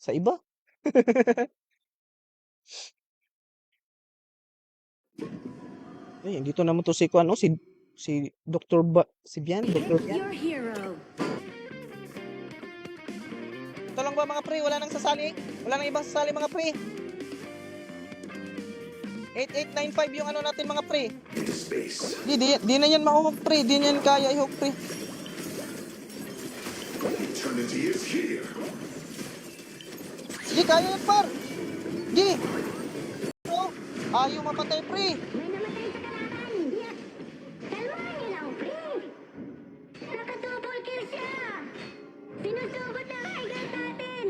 Sa iba. Eh, dito naman to si Kuan, oh, si Dr. si Bian, Dr. Bian. Your hero. Ito lang ba mga pre? Wala nang sasali? Wala nang ibang sasali mga pre? 8895 yung ano natin mga pre. Di na yan mahuhog pre. Di na yan kaya ihog pre. Eternity is here. Di kaya yan par. Di. Oh, ayaw mapatay pre. May namatay sa kalaban. Yes. Kalmahan niyo lang, pre. Nakatubol kill siya. Sinusugod na kaigan natin.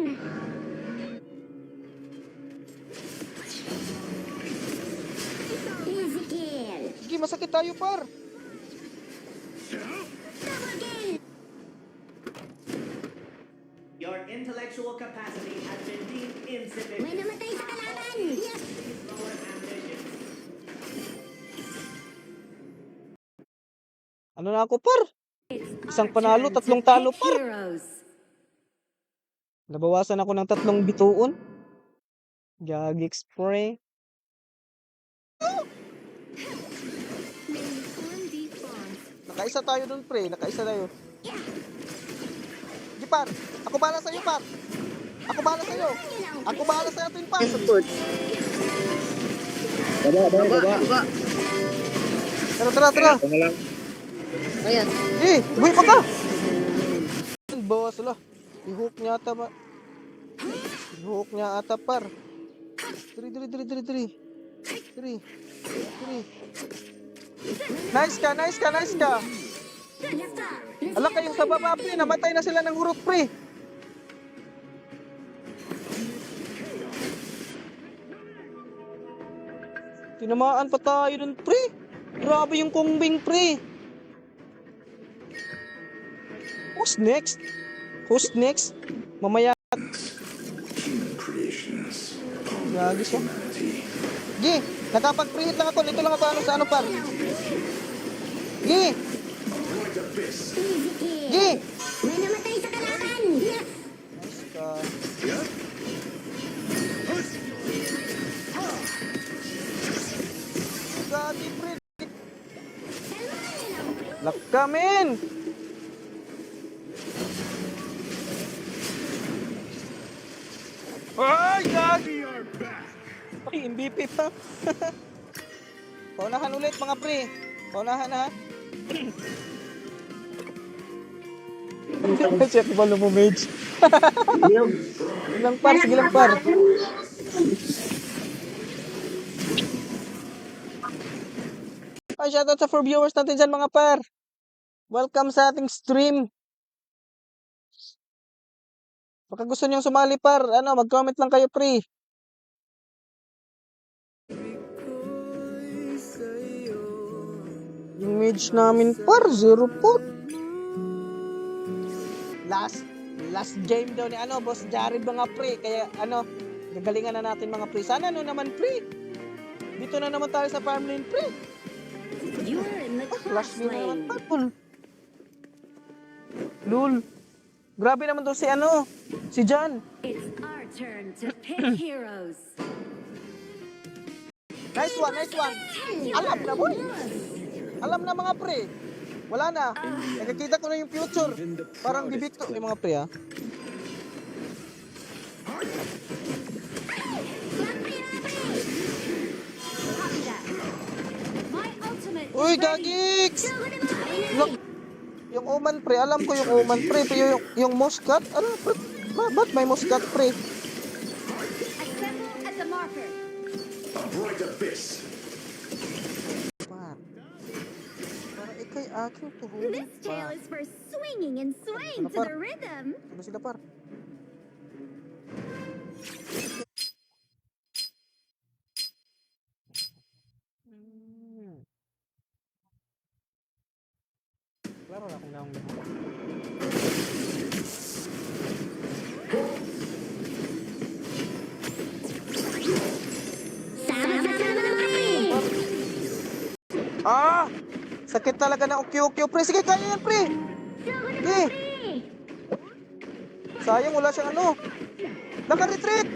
Easy kill. Sige, masakit tayo par. Double kill. Your intellectual capacity has been deemed insufficient. May namatay sa kalaban. Yes. Lower ambitions. Ano na ako par? Isang panalo, Our turn tatlong to talo pick par. heroes. Nabawasan ako ng 3 bituon. Gagi spray. Nakaisa tayo dun pre, nakaisa tayo. Di par, ako bahala sa'yo par. Ako bahala sa'yo. Ako bahala sa'yo Twin par. Baba. Tara. Ayan. Eh, buhay pa ka. Bawas lah. I-hook niya ata ba? I-hook niya ata par. Diri. Nice ka. Ala kayong sa baba pre, namatay na sila ng hurot pre. Tinamaan pa tayo dun pre. Grabe yung kumbing pre. Who's next? Mamaya. Human creations. Gagi siya. Humanity. Gi, nakapag-preheat lang ako. Dito lang ako sa ano par. Gi, Right abyss. Easy kill. Gi. May namatay sa kalaban. Yes. Gagi pre. Kalmahan niyo lang, pre. Lakamin. Ay, gagi. Ay, MVP pa. Paunahan ulit mga pre. Paunahan ha. Check ba mo mage? Ilang par, sige lang par. Ay, shoutout sa 4 viewers natin dyan mga par. Welcome sa ating stream. Baka gusto niyong sumali par, mag-comment lang kayo pre. Yung mage namin par, 0 pot. Last game daw ni Boss Jared mga pre. Kaya gagalingan na natin mga pre. Sana naman pre. Dito na naman tayo sa farm lane pre. You are in the Flash cross me na naman lane. purple. Lul. Grabe naman to si John. It's our turn to pick heroes. Nice one. Alam na boy. Alam na mga pre. Wala na. Nakikita ko na yung future. Parang bibito yung mga pre ha. My ultimate Uy, is ready. gagiks! Look, yung Oman pre, alam ko yung Oman pre, pero yung Muscat, pre? Ba't may Muscat pre? Assemble at the marker. A bright abyss. Para ikay aking tuhulin This tale pa. is for swinging and swaying to the rhythm. Ano sila par? Klaro na kung naong Sama-sama na pre. Sakit talaga ng ukyo-ukyo pre. Sige, kaya yan pre. Sugod na Sige. pre. Sayang wala siyang Naka-retreat!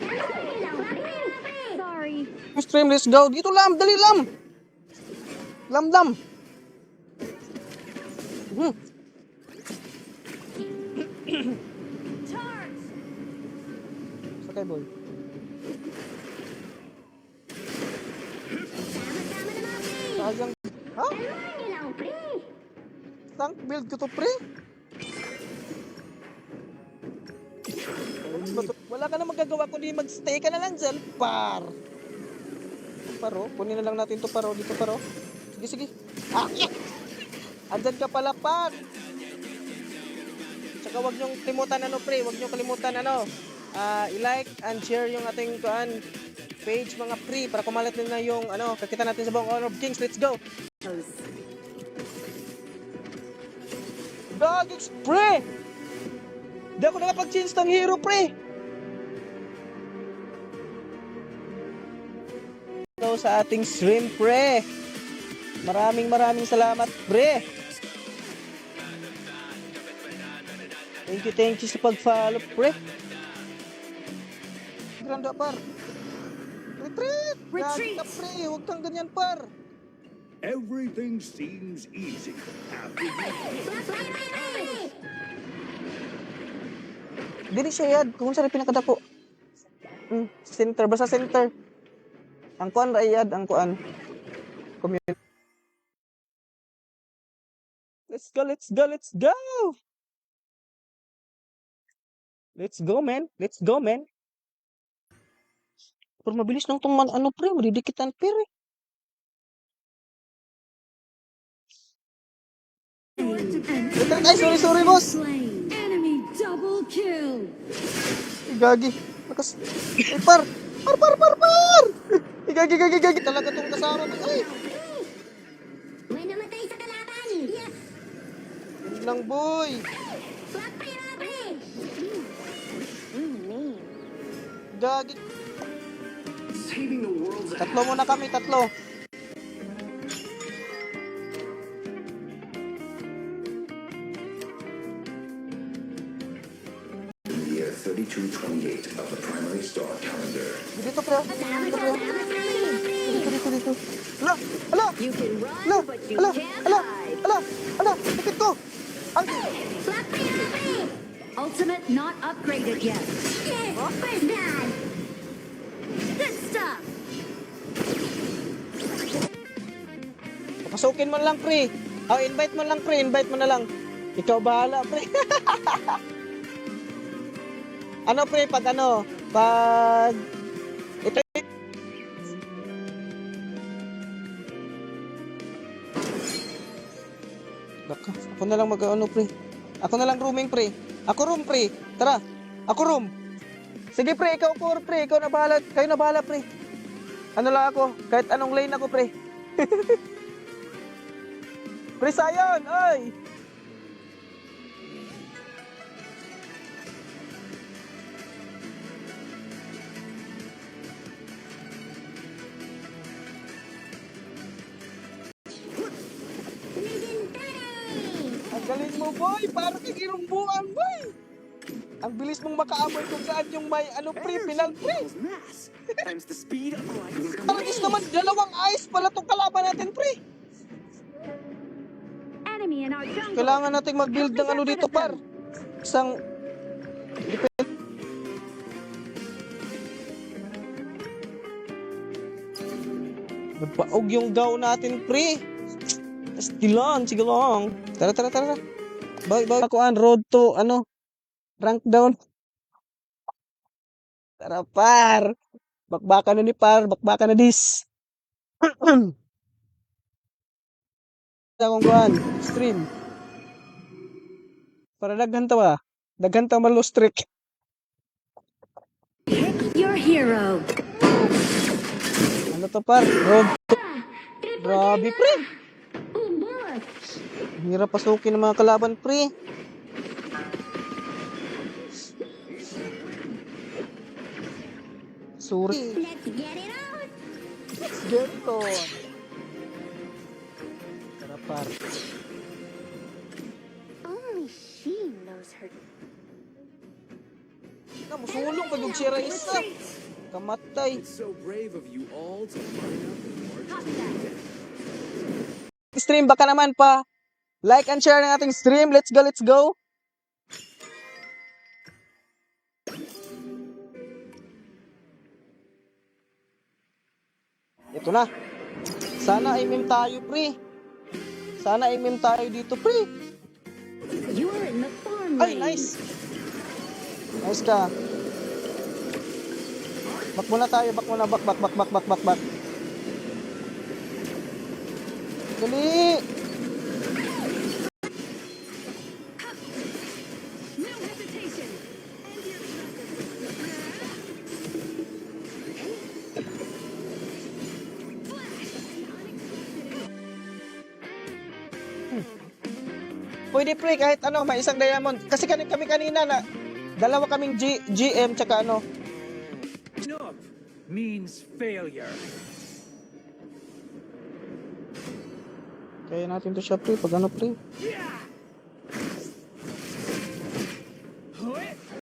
Sorry. Stream, let's go. Dito lam, dali lam. Lam. Hmm. Sakay boy. Sama-sama na mga pre. Sayang. Ha? Kalmahan niyo lang, pre. Tank build ko to pre. Wala ka na magagawa kundi magstay ka na lang dyan, par. Paro, kunin na lang natin to paro. Dito paro. Sige. Ah, yeah! Andyan ka pala, par. Tsaka wag niyong kalimutan pre. Wag niyong kalimutan i-like and share yung ating page mga pre para kumalat din na yung kakita natin sa buong Honor of Kings. Let's go. Dog, it's pre! Di ako nakapag-change ng hero, pre! So, sa ating stream, pre! Maraming salamat, pre! Thank you sa pag-follow, pre! Granda, par! Retreat! Retreat! Gagita, pre! Huwag kang ganyan, par! Everything seems easy after you. Dili siya yad, kung saan pinakadako. Center, basta center. Ang kuan ra yad, ang kuan. Community. Let's go. Let's go, man. Pero mabilis nang tong pre, madidikitan pire. Ay, sorry, boss. Enemy double kill. Gagi. Par. Gagi. Talaga tong kasama mo. Ay, May namatay sa kalaban. Yes. yun lang, boy. Swak pa yung mga pre. Gagi. Saving the world's Tatlo muna kami. year 3228 of the primary star calendar. Dito, pre. Dito. Ala. You can run, Ala. but you Ala. can't Ala. hide. Tikit ko. Ay. Swak pa yung mga pre. Ultimate not upgraded yet. Yes. First blood. Good stuff. Pasukin mo lang, pre. Invite mo na lang. Ikaw bahala, pre. Pre, pag ito Baka, ako na lang pre. Ako na lang rooming, pre. Ako room, pre. Tara. Ako room. Sige, pre, ikaw core, pre. Ikaw na bahala. Kayo na bahala, pre. Lang ako. Kahit anong lane ako, pre. Pre, Sayon! Oy! Ang galing mo, boy! Para kang irumbuan, boy! Ang bilis mong makaamoy kung saan yung may pre, pinal, pre! Times the speed of light. Targis naman, dalawang ice pala itong kalaban natin, pre! Enemy in our jungle. Kailangan nating mag-build ng dito, par. Isang... Nagpaog yung gaw natin, pre. Sige lang. Tara. Bye. Akuan, road to, rank down. Tara, par. Bakbakan na ni par. Bakbakan na dis. Akong kuan, stream. Para daghan tawa. Daghan tawa malo streak. Pick your hero. Ano to, par? Road to... Grabe, pre. Hirap pasukin ng mga kalaban, pre. Sorry. Let's get it on. Let's get it on. Tara, par. Only she knows her. Sulong pag yung sira isa. Kamatay. It's so brave of you all to line up and march to your death. Stream baka naman pa. Like and share ng ating stream. Let's go, let's go. Ito na. Sana ay meme tayo, pre. Sana ay meme tayo dito, pre. You're in the farm Ay, lane. nice. Nice ka. Back muna tayo, back muna, back. Dali. No hesitation. Pwede pre, kahit ano, may isang diamond. Kasi kami kanina na, dalawa kaming GM, tsaka ano. Up means failure. Kaya natin to siya pre, pag ano pre.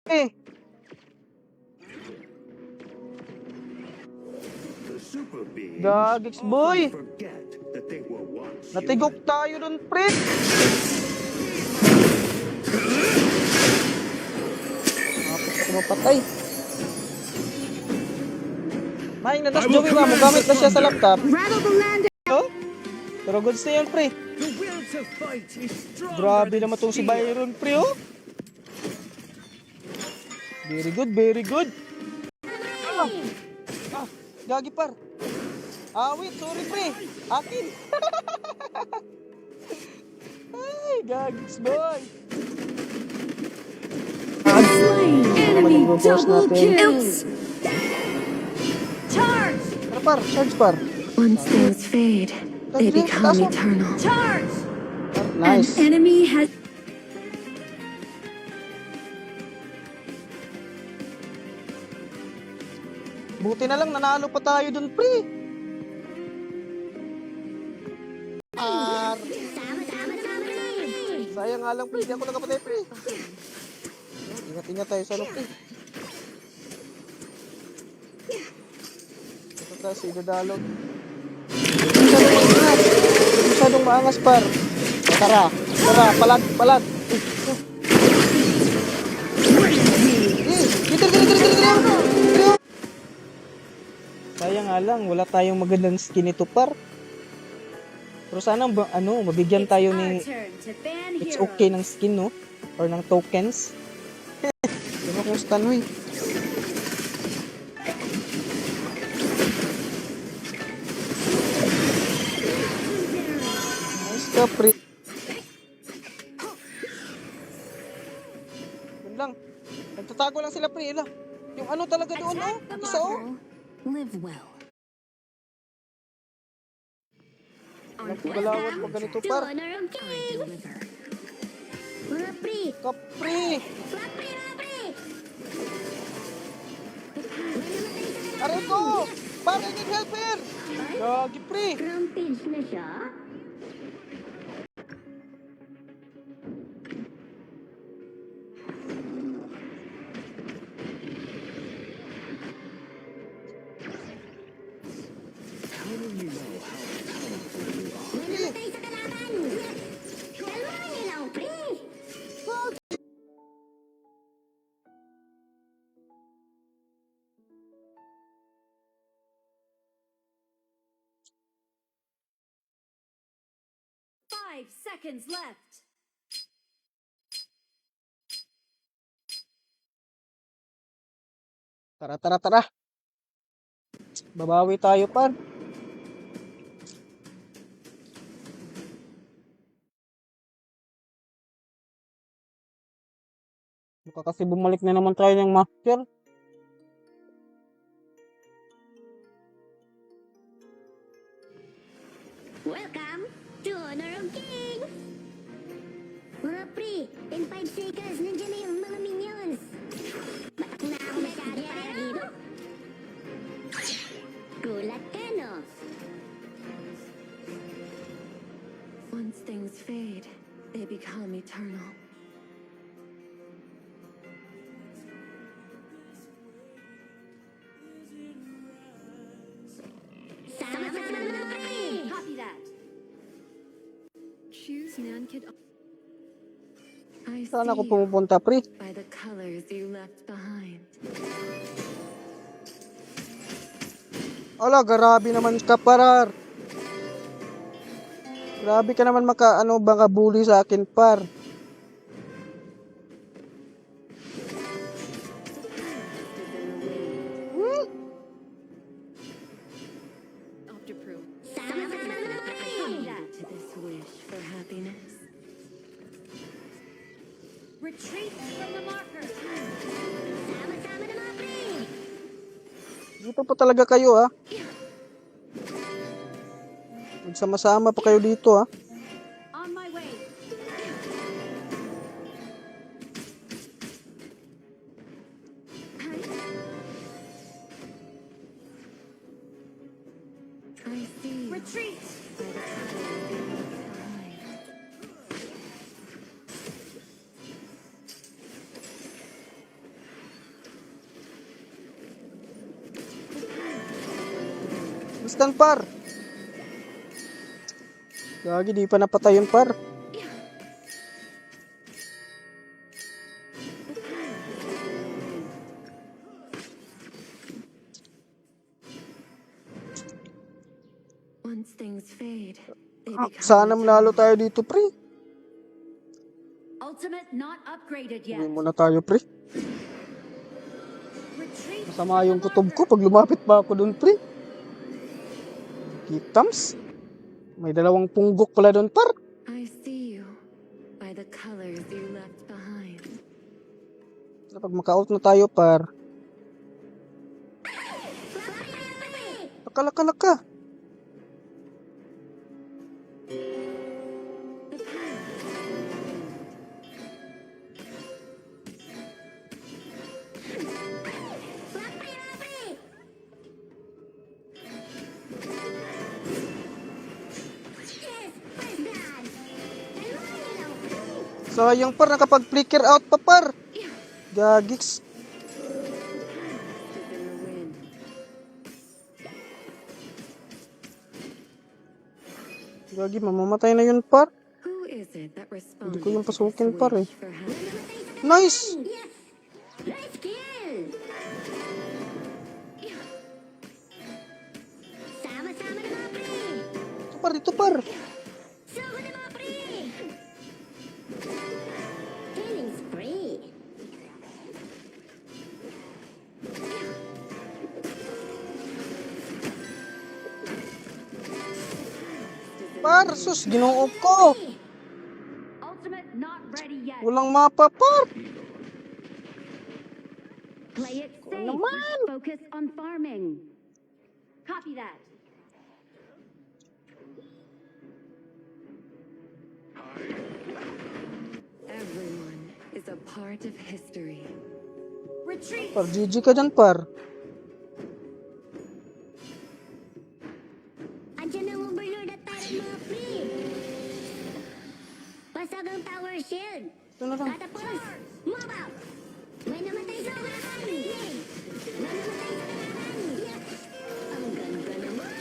Eh, The super beings Gagiks boy. forget that they were once Natigok tayo dun pre. Tapos ako mapatay. Maing nadas Joey ba mo, gamit na siya sa laptop. Rattle the land. Oh? Pero goods na yan pre. The will to fight is strong. Grabe naman tong si Byron pre oh. Very good, very good. Ah, gagi par. Ah, wait, sorry pre. Akin. Ay, gagis boy. Slain. Enemy Mag-boss double natin. kill. Charge. Tara par, charge par. Once things fade, they Dali, become taas mo. eternal. Charge. Nice. An enemy has. Buti na lang nanalo pa tayo dun pre. Sayang nga lang pre, hindi ako nakapatay pre. Ingat-ingat tayo sa ano pre. Ito tayo si Idadalog. Masyadong maangas par. O, tara, palag. Sayang nga lang, wala tayong magandang skin nito par. Pero sana mabigyan tayo Our ni turn to ban it's hero. okay ng skin no or ng tokens. Diba kung stun hoy. Nice ka pre. Yun lang. Nagtatago lang sila pre. Ila. Yung ano talaga doon oh. Attack the Isa oh. marker. Live well. Nagpagalawan pag ganito par. Honor of King! Deliver. Rapri! Kapre. Rapri! Aray ko. Pare need helper. Gagi pre. Rampage na siya? Namatay sa kalaban! Kalmahan niyo lang, pre! 5 seconds left. Tara. Babawi tayo par. Baka kasi bumalik na naman tayo ng master. Welcome to Honor of Kings! Rapri, in 5 seconds, nandiyan na yung mga minions! Batak na ako masyado para dito! Gulat ka, no? Once things fade, they become eternal. could. I Saan ako see you pumupunta, pre? by the colors you left behind. Ala, grabe naman ka, parar. Grabe ka naman baka bully sa akin, par. After proof. Sama-sama na mga pre! To this wish for happiness. Retreat from the marker. Sama-sama na mga pre! Dito pa talaga kayo, ha? Magsama-sama pa kayo dito, ha? On my way. I see you Retreat. by the colors you left behind. Instant, par. Gagi, di pa napatay yun, par. Once things fade, they Ah, become sana manalo tayo dito, pre. Ultimate not upgraded yet. Uwi muna tayo, pre. Retreat. Masama yung kutob ko pag lumapit pa ako dun, pre. Kitams. May dalawang punggok pala dun, par. I see you by the colors you left behind. Kapag maka-out na tayo, par. Nakalak ka. Sayang, par. Nakapag-flicker out pa, par. Gagiks. In the wind. Gagi, mamamatay na yun, par. Who is it that responded ko yung to this pasukin, par, eh. wish for happiness? Nice! Yes! Nice kill! Sama-sama na mga pre! Ito, par. Dito, par. Sugo na mga pre! Killing spree! Par, sus. Ginoo ko. Ultimate not ready yet. Walang mapa, par. Play it safe. naman. Focus on farming. Copy that. Everyone is a part of history. Retreat. Par, GG ka dyan, par. Andiyan ang overlord at tyrant mga pre! Pasag ang tower shield! Ito na lang. Catapults! Mobile! May namatay sa kalaban! Yay! May namatay sa kalaban! Yes! Ang ganda naman!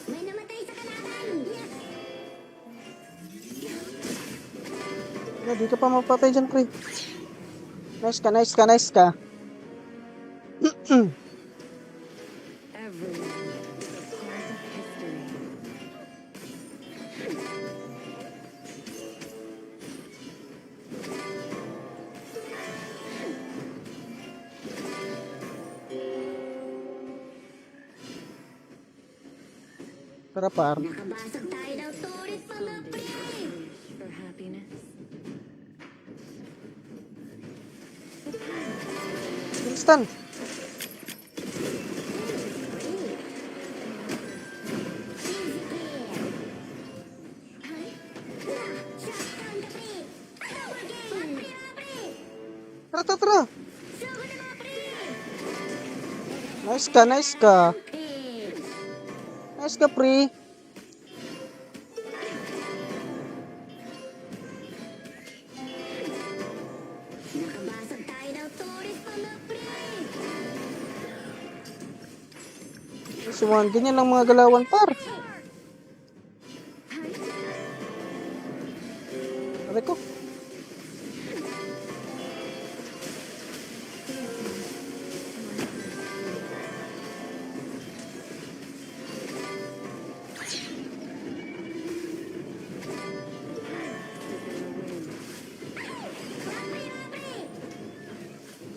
May namatay sa kalaban! Yes! Yeah, di ka pa mapatay dyan, pre. Nice ka. Everyone is a part of history. Tara, par. Nakabasag tayo ng turret mga pre! Wish for happiness. Instant. Shutdown the pre! Power game! Pre! Tara, tara, tara. Sugo na mga pre! Nice ka, nice ka. Okay! Nice ka, pre. Nakabasag tayo ng turret mga pre! Nice one. Ganyan lang mga galawan, par.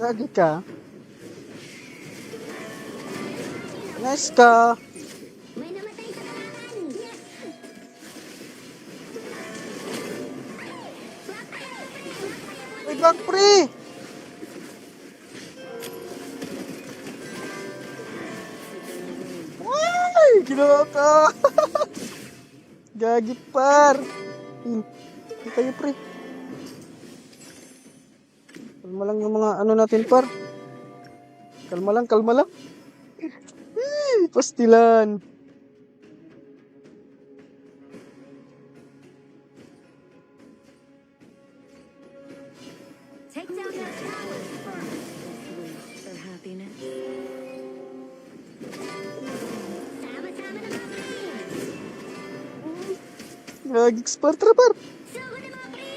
Gagi ka. Nice ka. May namatay sa kalaban! Yes! Ay, gag pre. Ay, ginawa ka. Gagi par. Hindi tayo pre. Kalma lang yung mga ano natin par. Kalma lang, kalma lang. Pastilan. Take down their towers first. Wish for happiness. Sama-sama na mga pre! Gagi par, tara par. Sugo na mga pre!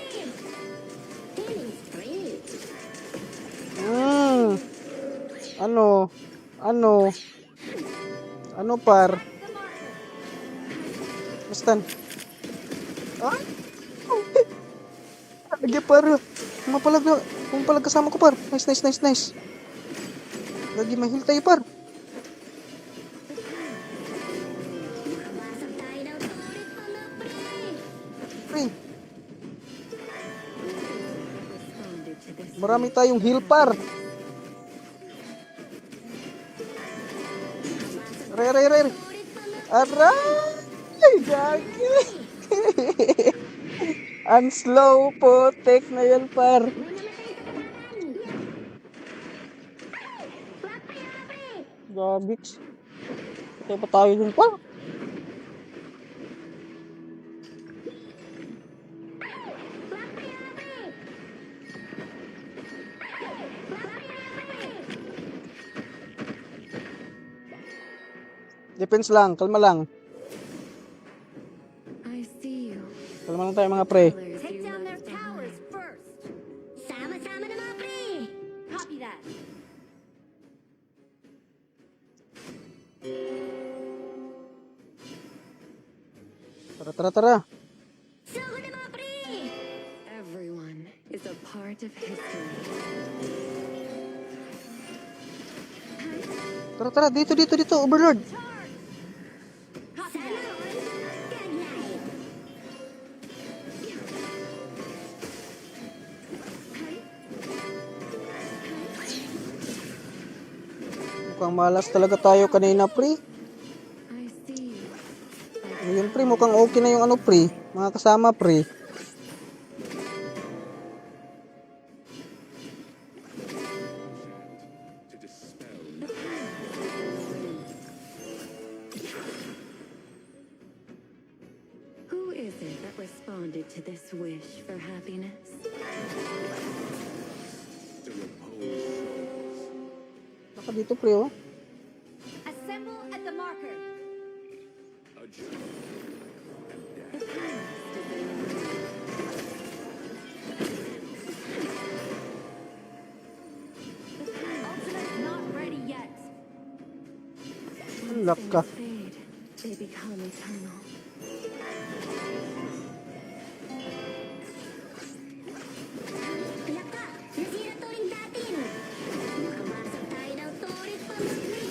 Killing spree! Ano? Ano par? Bastan. Ah? Lagi par. Kumapalag kasama ko par. Nice. Lagi mahil tayo par. Makabasag tayo ng tulit mga pre! Pre, Responded to this. marami tayong heal par. Re. Aray! Gagi! Ang slow potek na yan par. May namatay sa kalaban! Flak pa yung mga pre! Gabix. Kaya pa tayo dun par. Flak pa yung mga pre! Defense lang, kalma lang. I see you. Kalma lang tayo mga pre. Colors Take you down their left towers behind. first. Sama-sama na mga pre! Copy that. Tara. Sugo na mga pre! Everyone is a part of history. Tara. Dito. Overlord. Copy Sana that. all godlike! Mukhang malas talaga tayo kanina, pre. I see you. Ngayon, pre, mukhang okay na yung ano, pre. Mga kasama, pre. To dispel Who is it that responded to this wish for happiness? to repose souls. Baka dito, pre, oh. Assemble at the marker. A journey and death. The past is in the room. Ultimate not ready yet. Ang lak ka. Things fade, they become eternal. Laka! Nasira turing datin! Nakabasag tayo ng tulit mga pre!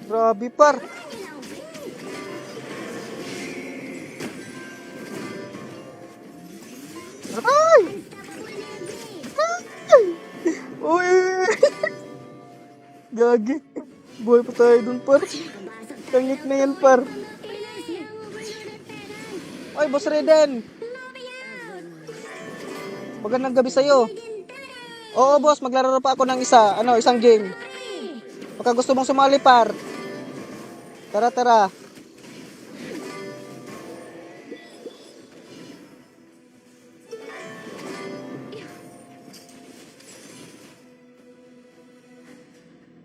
Grabe, par. Kanilang pre! Aray! Unstoppable energy! Ay! Uy! Gagi. Buhay pa tayo dun, par. Nakabasag tayo Tangik ng na yan, tulit par. mga Pinas ng overlord at Tegan! Ay, Boss Reden. Magandang gabi sa'yo. Oo, boss. Maglaro pa ako ng isang game. Baka gusto mong sumali, par. Tara.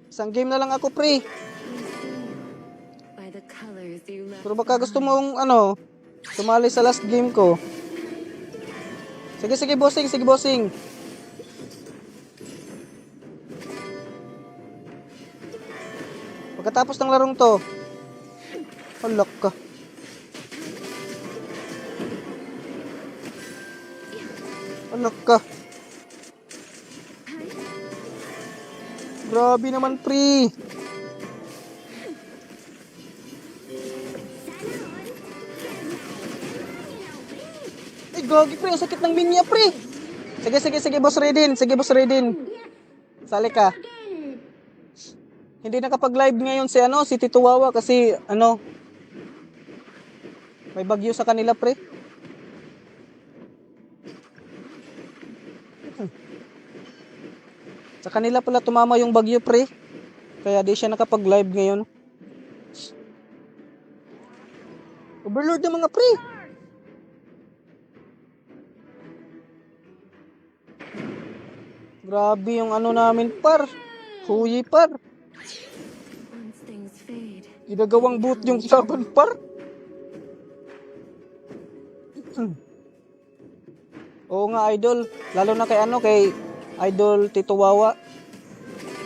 Isang game na lang ako, pre. By the colors you left Pero baka gusto mong, sumali sa last game ko. Sige, bossing. Pagkatapos ng larong to, halak ka. Grabe naman, pre. Ay, gagi, pre. Ang sakit ng linya, pre. Sige, boss Redin. Sige, boss Redin. Sali ka. Hindi nakapag-live ngayon si si Tito Wawa kasi may bagyo sa kanila, pre. Sa kanila pala tumama yung bagyo, pre. Kaya di siya nakapag-live ngayon. Overlord ng mga pre. Grabe yung namin, par. Huyi, par. Once things fade, Ginagawang boot yung laban, par. Oo nga, idol. Lalo na kay Idol Tito Wawa.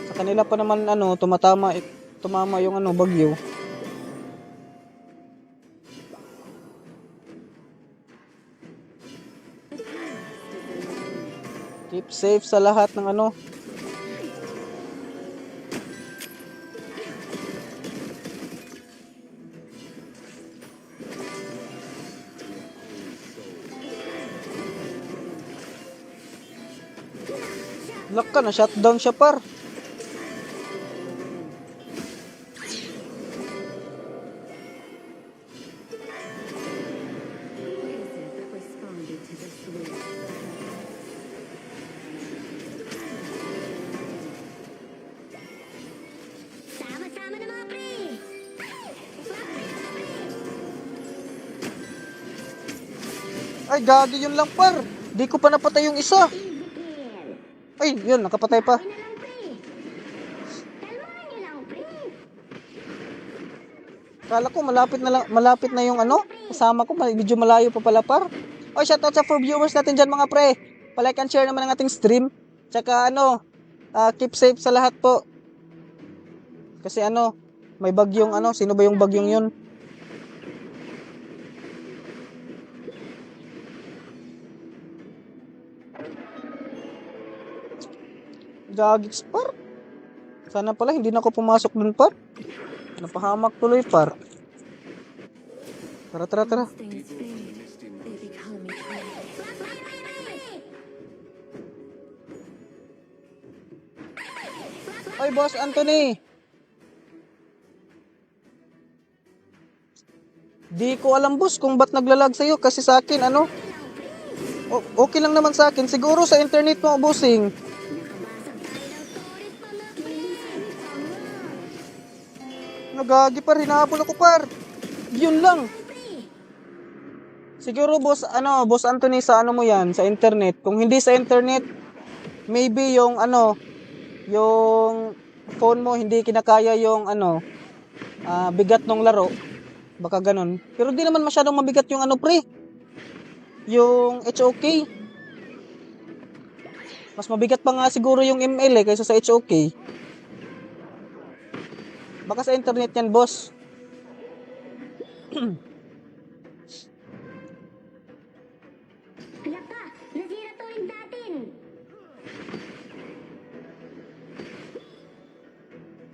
Sa kanila pa naman tumama yung bagyo. Keep safe sa lahat ng Lock ka na, shutdown siya, par. what is it that responded to this wish? Sama-sama na mga pre! Ay, gagi yun lang, par. Di ko pa napatay yung isa. Ay, yun, nakapatay pa. Ano lang pre? Kalmahan nyo lang pre! Kala ko malapit na yung kasama ko, medyo malayo pa pala, par. Oy, shoutout sa 4 viewers natin dyan, mga pre. Palike and share naman ang ating stream. Tsaka keep safe sa lahat po. Kasi may bagyong sino ba yung bagyong yun? Gagits, par. Sana pala hindi na ako pumasok dun, par. Napahamak tuloy, par. Tara. Once things fade, they become eternal. Oy, Boss Anthony. Di ko alam, boss, kung ba't naglalag sa'yo. Kasi sa akin, okay lang naman sa akin. Siguro sa internet mo, bossing. Nagagi pa rin, hinahabol ako, par. Yun lang. Siguro, boss Anthony, sa mo yan, sa internet. Kung hindi sa internet, maybe yung yung phone mo hindi kinakaya yung bigat ng laro. Baka ganun. Pero di naman masyadong mabigat yung pre. Yung HOK. Mas mabigat pa nga siguro yung ML kaysa sa HOK. Baka sa internet yan, boss. Ayak ka! Nasira to rin natin!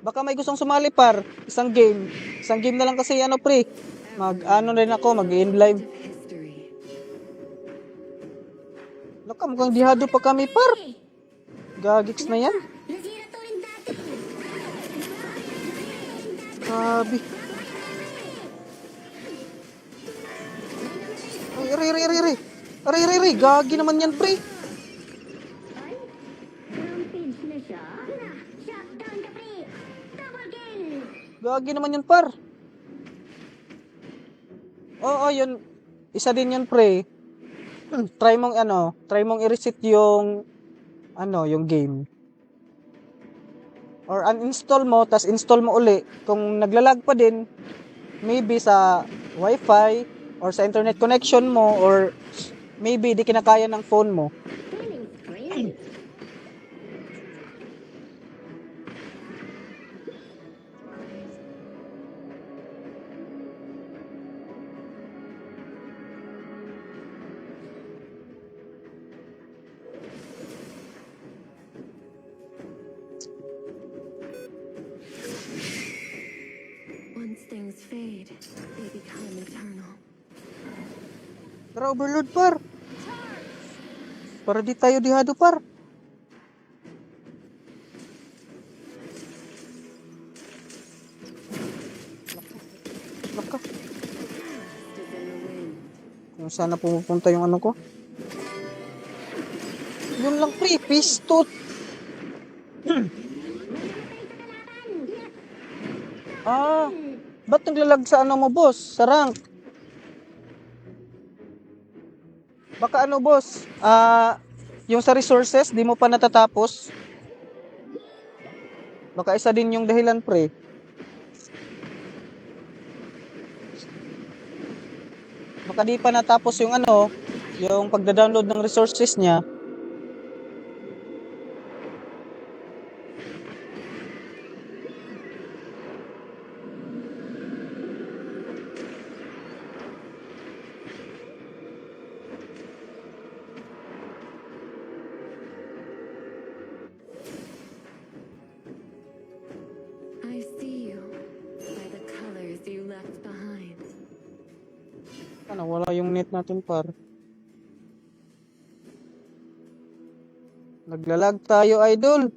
Baka may gustong sumali, par. Isang game. Isang game na lang kasi pre. Rin ako, mag-end live. History. Laka, mukhang dihado pa kami, par. Gagiks na yan. Nasira to rin natin! Grabe. Ay, Aray. Gagi naman yan, pre. Ay! Rampage na siya? Shutdown ka pre! Double kill! Gagi naman yan, par. Oo, yun. Isa din yun, pre. Try mong i-reset yung yung game. Or uninstall mo, tas install mo uli. Kung naglalag pa din, maybe sa wifi or sa internet connection mo or maybe di kinakaya ng phone mo. Killing spree! Tara, Overlord, par. Para di tayo dihado, par. Laka. Is in the wind. Kung sana pumupunta yung ano ko. Yun lang, pre. Pistot. Ah, ba't naglalag sa ano mo, boss? Sa rank? Baka ano, boss? Yung sa resources, di mo pa natatapos? Baka isa din yung dahilan, pre. Baka di pa natapos yung ano, yung pagda-download ng resources niya. I see you by the colors you left behind. Ano, wala yung net natin, par. Naglalag tayo, idol.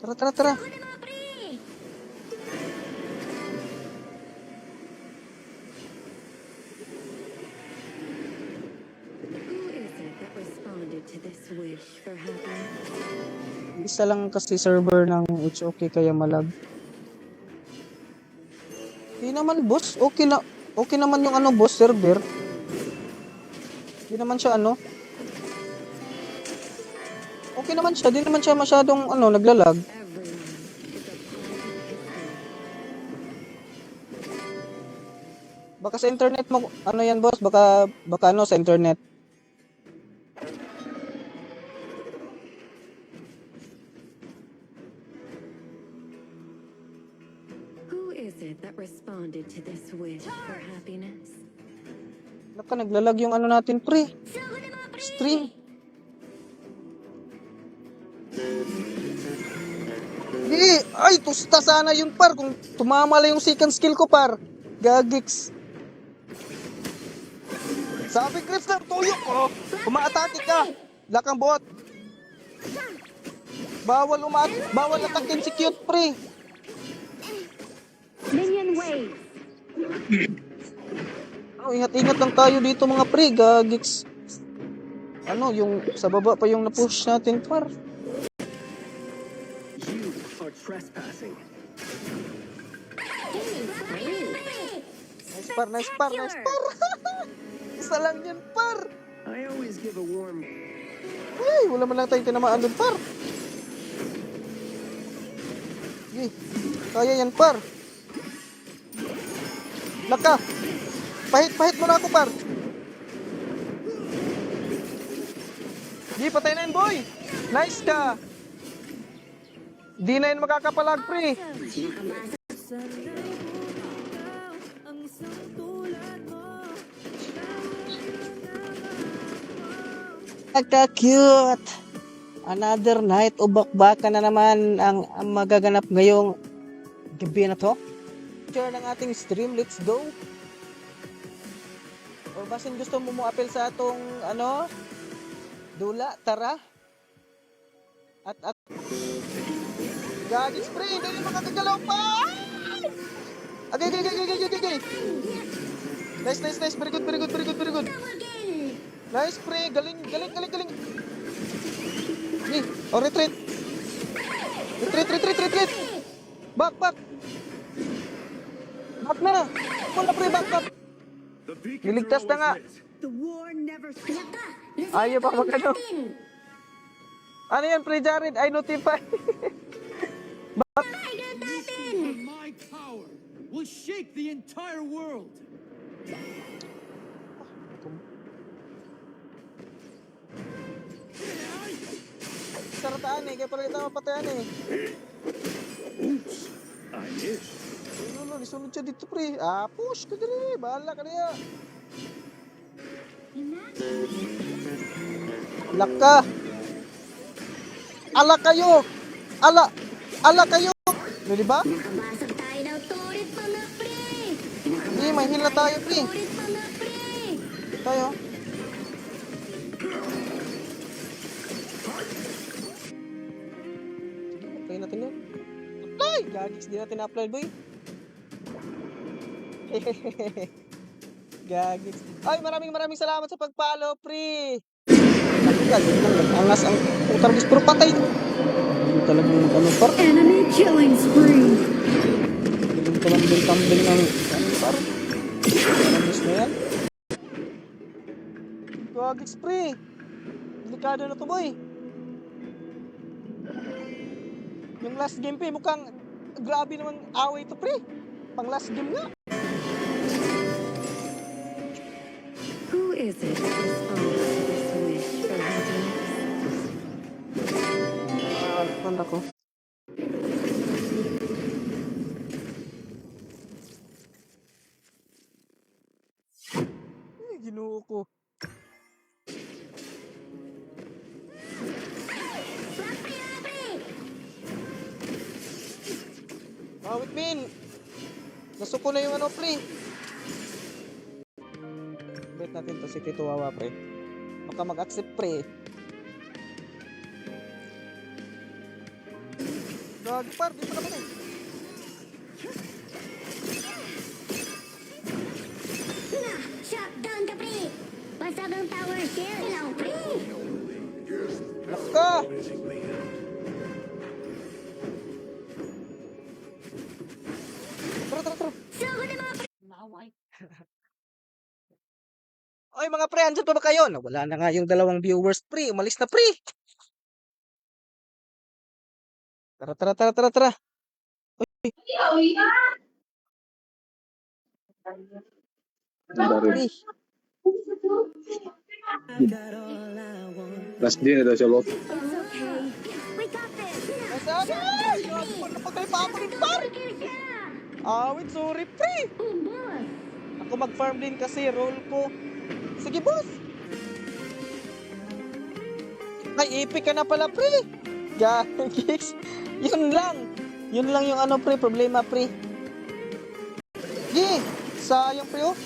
Tara, tara, tara. Ako na mga pre! Who is it that responded to this wish for happiness? Isa lang kasi server ng It's Okay kaya malag. Di naman, boss. Okay na. Okay naman yung ano, boss, server. Di naman siya ano. Okay naman siya. Di naman siya masyadong ano, naglalag. Everyone is a part of history. Baka sa internet mo, ano yan, boss? Baka ano, sa internet. Who is it that responded to this wish for happiness? Baka naglalag yung ano natin, pre. So ako na mga pre! Stream. Ay, tusta sana yun, par. Kung tumama lang yung second skill ko, par. Gagiks. Sabi, Crips na, tuyo ko. Umaatake ka. Lakang bot. Bawal atakin si cute, pre. Minion wave. Ano, ingat-ingat lang tayo dito, mga pre. Gagiks. Ano, yung sa baba pa yung na-push natin, par. You are trespassing. Nice par, nice par, nice par. Isa lang yan, par. I always give a warm. Ay, wala man lang tayong tinamaan doon, par. Sige, kaya yan, par. Laka. Pahit mo na ako, par. Sige, patay na yun, boy. Nice ka. Di na yun makakapalag, pre. Nagka-cute. Another night o bakbakan na naman ang magaganap ngayong gabi na to. Share ng ating stream, let's go. O basin gusto mo apel sa atong ano? Dula, tara. At Gagi spray, hindi makakagalaw pa. Agay. Nice. Very good. Nice spray, galing. Ni, retreat. Retreat. Back. Back na. Wala pre, back. Niligtas na nga. Ayaw pa magano. Ano yan, pre Jared? I notify. My power will shake the entire world. Sarataan eh, kaya pala kita mapatayan eh. Oops, I missed. Ano, lisunod siya dito pre. Push ka dali. Bahala ka niya. Laka. Ala kayo. Ala kayo. Di ba? Nakabasag tayo ng turret, mga pre! Pre, may heal na tayo, pre. Ulit mga pre! Tayo. Apply natin yun. Apply! Gagix, di natin na-apply, boy. Gagix. Ay, maraming salamat sa pag-follow, pre. Angas ang utarbis, pero patay. Hindi talagang ano, par. Enemy killing spree. Galing kambing ng ano, par. Utarbis na yan. Gagix, pre. Delikado na to, boy. Yung last game, pre, mukhang grabe naman away to, pre. Pang last game nga. Who is it responsible for this wish for happiness? Tanda ko. Ginoo ko. Wait, Min. Gusto ko na yung ano, pre. Bet natin to si Tito Wawa, pre. Baka mag-accept, pre. Gagi, par. Di pa naman eh. Shutdown ka, pre! Basag ang tower shell! Ilaw, pre! Laka! Tara. Sugo na mga pre! Oy, mga pre, andyan pa ba kayo? Wala na nga yung dalawang viewers, pre. Umalis na, pre. Tara. Pre. Last din na daw siya, Bob. It's okay. We got this! Nasabi! Grabe pa, napatay pa ako rin, par. Awit, sorry, pre. Oh, boss! Ako mag-farm din kasi, roll ko. Sige, boss. Ay, epic ka na pala, pre. Gagix. Yun lang yung ano, pre, problema, pre. Gi, sayang, pre, oh.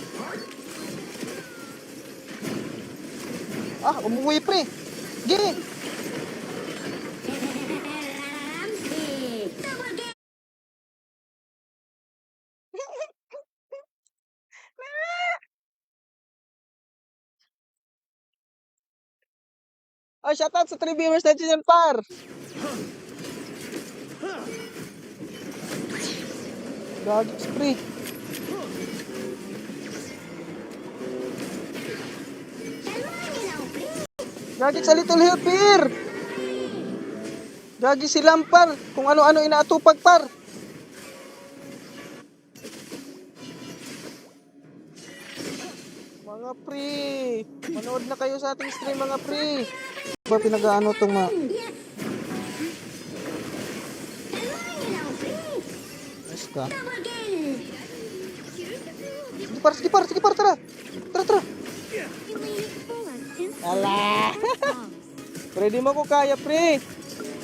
Ah, umuwi, pre. Gi. Ramsey! Double game! Ay, shoutout sa 3 viewers natin yan, par. Gagix, pre. Gagix, a little help here. Gagi si Lampar. Kung ano-ano inaatupag, par. Mga pre. Manood na kayo sa ating stream, mga pre. Ba pinag-ano tong mga... Ayos ka. Double game! Sige par, tara. Ala! Pre, di mo ko kaya, pre.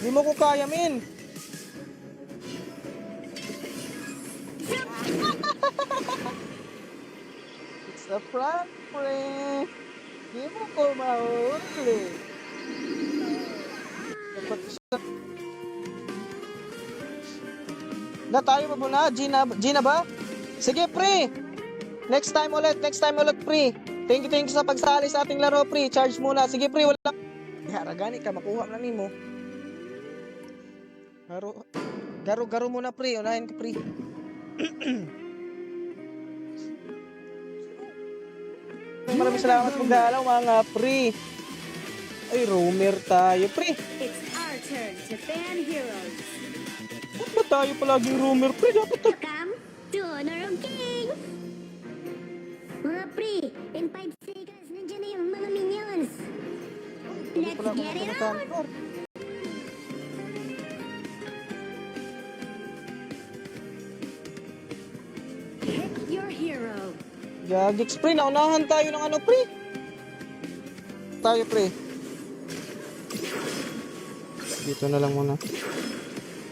Di mo ko kaya, min. It's a prank, pre. Di mo ko mahuli. Dapat siya. Na tayo ba muna? Gina ba? Sige, pre. Next time ulit, pre. Thank you sa pagsali sa ating laro, pre. Charge muna. Sige, pre, wala. Haragani ka, makuha na nimo. Garo muna, pre. Unahin ko, pre. Maraming salamat magdalaw, mga pre. Ay, roamer tayo, pre. It's our turn to ban heroes. Ba't ba tayo palaging roamer, pre? Dapat to. Welcome to Honor of King! Mga pre, in 5 seconds, nandiyan na yung mga minions! Let's Wala get it akong on! Pick your hero. Gagix, pre. Naunahan tayo ng ano, pre. Tayo, pre. Dito na lang muna.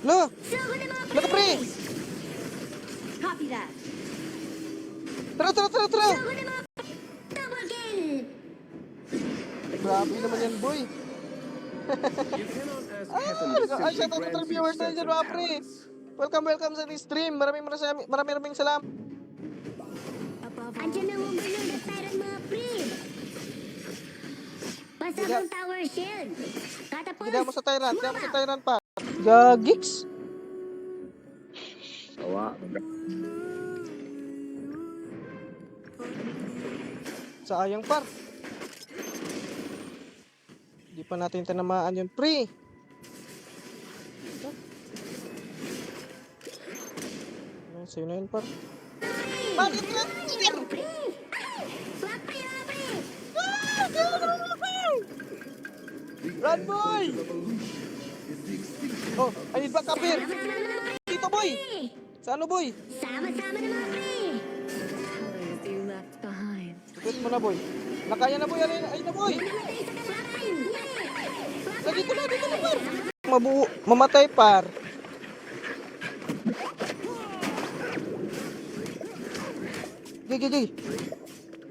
Lo! Sugo na mga pre! Laka, pre! Copy that. Tara! Double kill! Grabe naman yan, boy. You cannot ask heaven to Ay, simply shout out grant sa you viewers na dyan, certain mga pre. talents. Welcome sa ating stream. Maraming salamat. Andiyan ang overload at tyrant mga pre! Pasabang tower shield! Catapult! Hindi mo sa tyrant pa. Gagiks. Sayang par. Hindi pa natin tinamaan yun, pre. Sa'yo na yun, par. Bakit ka? Swak pa yun, pre! Run, boy! Oh, I need backup here. Dito, boy. Sa ano, boy? Sama-sama na mga pre! Colors you left behind. Ikot mo na, boy. Nakaya na, boy. Ayun na, boy. Namatay sa kalaban! Dito na, par. Mamatay, par. Gigi.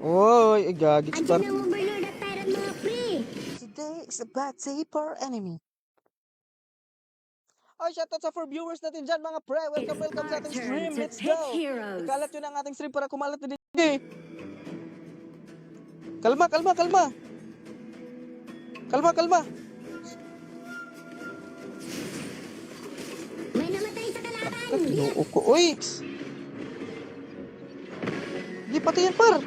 Oy, gagits, par. Andiyan ang overload at tyrant mga pre! Today is a bad day for our enemy. Ay, shoutout sa 4 viewers natin dyan, mga pre. Welcome sa ating stream. Let's go. Kalat yun ang ating stream para kumalat na dito. Kalma. May namatay sa kalaban! Noo ko, uy. Di, pati yan, par.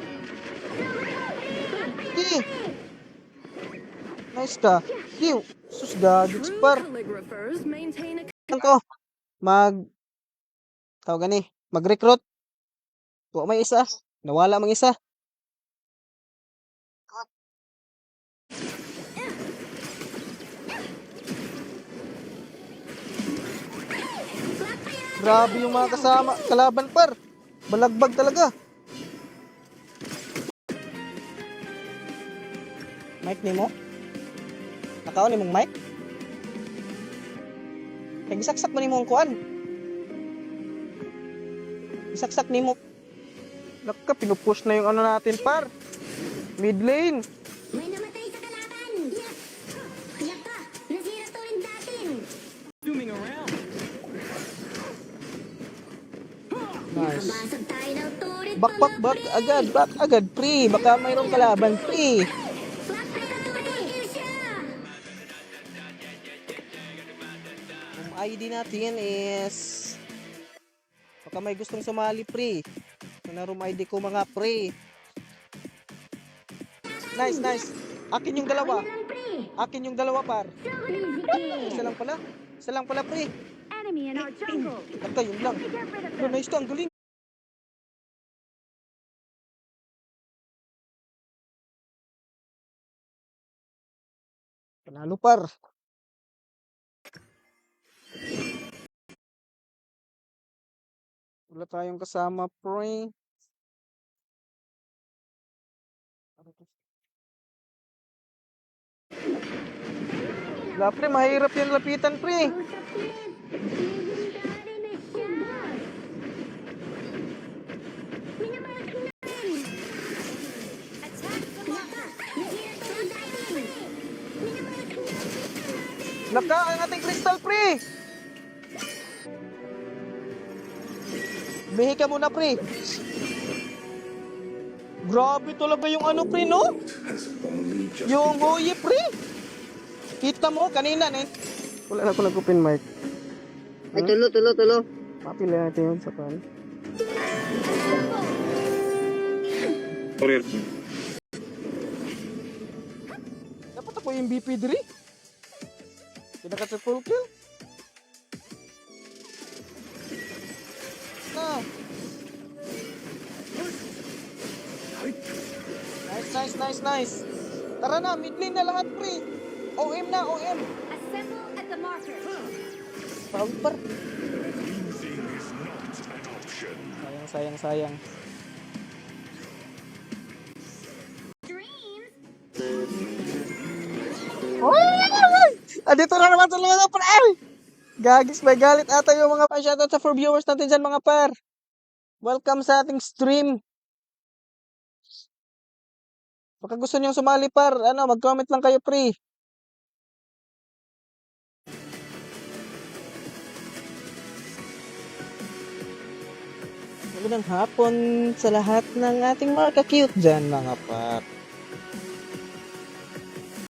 Di. Nice ka. Di, sus gagits, True par. calligraphers maintain a Ko, tawag ni, mag-recruit. Tuwa may isa. Nawala mang isa. Grabe yung mga kalaban, par. Balagbag talaga. Mic ni mo? Nakaon ni mong mic? Kaya gisaksak mo ni mo ang kuan. Gisaksak ni mo. Naka, pinupush na yung ano natin, par. Mid lane. May namatay sa kalaban! Naka! Nasira to rin natin! Zooming around. Nice. Nakabasag tayo ng turret Back agad, pre. Baka mayroong kalaban, pre. Swak pa yun, double kill siya! Ang ID natin is... Baka may gustong sumali, pre. Ito na room ID ko, mga pre. Nice. Akin yung dalawa. Par. Easy kill! Isa lang pala, pre. Enemy in our jungle. Basta yun lang. Get rid of Bro, them. nice to. Ang galing. Panalo, par. Wala tayong kasama, pre. Wala, pre. Mahirap yung lapitan, pre. Legendary na siya! Minamarking natin! Attack the Naka! Nasira to rin natin! Minamarking natin! Naka, ang ating crystal, pre. Bihi ka muna, pre. Grabe talaga yung ano, pre, no? Has only just Yung hoye, pre. Kita mo, kanina, eh. Wala na ko nag-open mic. Ay, tulo. Mapila natin yun sa pan. Dapat ako yung BP3. Pinaka-triple kill. Ah. Nice. Tara na, mid lane na lahat, pre. OM na, OM. Assemble at the marker. Pawid par. Sayang. Dreams! Andito na naman sa mga par. Gagis, may galit ata yung mga shoutout sa 4 viewers natin dyan, mga par. Welcome sa ating stream. Baka gusto niyong sumali par, ano, mag-comment lang kayo pre. Magandang hapon sa lahat ng ating mga ka-cute dyan mga par.